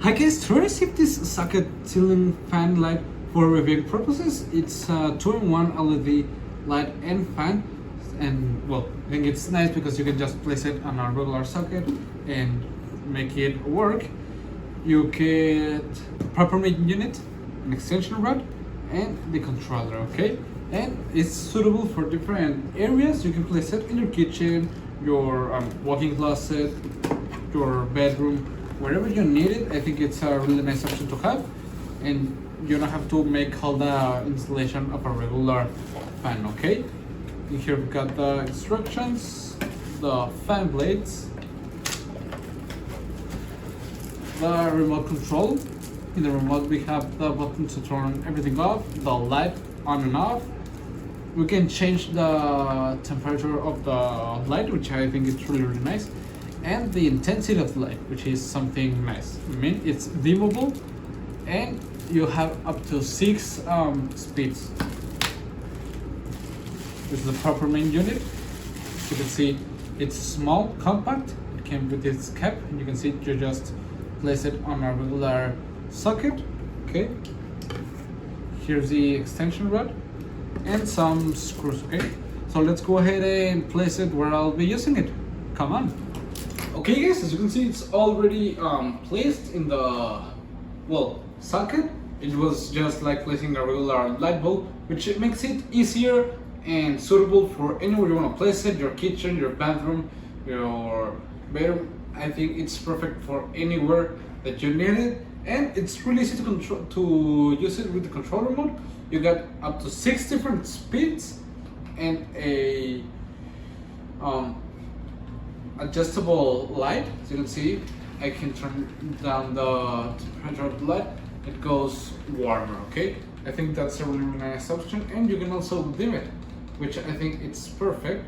Hi guys, to receive this socket ceiling fan light for reviewing purposes, it's a 2-in-1 LED light and fan, and well, I think it's nice because you can just place it on a regular socket and make it work. You get proper main unit, an extension rod, and the controller, okay? And it's suitable for different areas. You can place it in your kitchen, your walk-in closet, your bedroom, wherever you need it. I think it's a really nice option to have, and you don't have to make all the installation of a regular fan, okay? And here we've got the instructions, the fan blades, the remote control. In the remote we have the button to turn everything off, the light on and off. We can change the temperature of the light, which I think is really nice, and the intensity of the light, which is something nice. I mean, it's dimmable, and you have up to 6 speeds. This is the proper main unit. As you can see, it's small, compact. It came with its cap, and you can see you just place it on a regular socket. Okay. Here's the extension rod and some screws. Okay. So let's go ahead and place it where I'll be using it. Come on. Okay guys, as you can see, it's already placed in the socket. It was just like placing a regular light bulb, which makes it easier and suitable for anywhere you want to place it, your kitchen, your bathroom, your bedroom. I think it's perfect for anywhere that you need it, and it's really easy to use it with the controller mode. You got up to 6 different speeds and a adjustable light. As you can see, I can turn down the temperature of the light. It goes warmer, okay? I think that's a really nice option, and you can also dim it, which I think it's perfect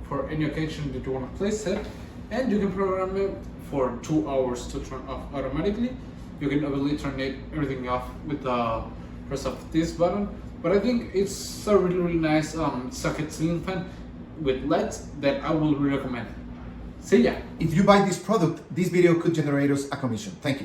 for any occasion that you want to place it. And you can program it for 2 hours to turn off automatically. You can obviously turn everything off with the press of this button, but I think it's a really nice socket ceiling fan with lights that I will recommend. See ya! If you buy this product, this video could generate us a commission. Thank you.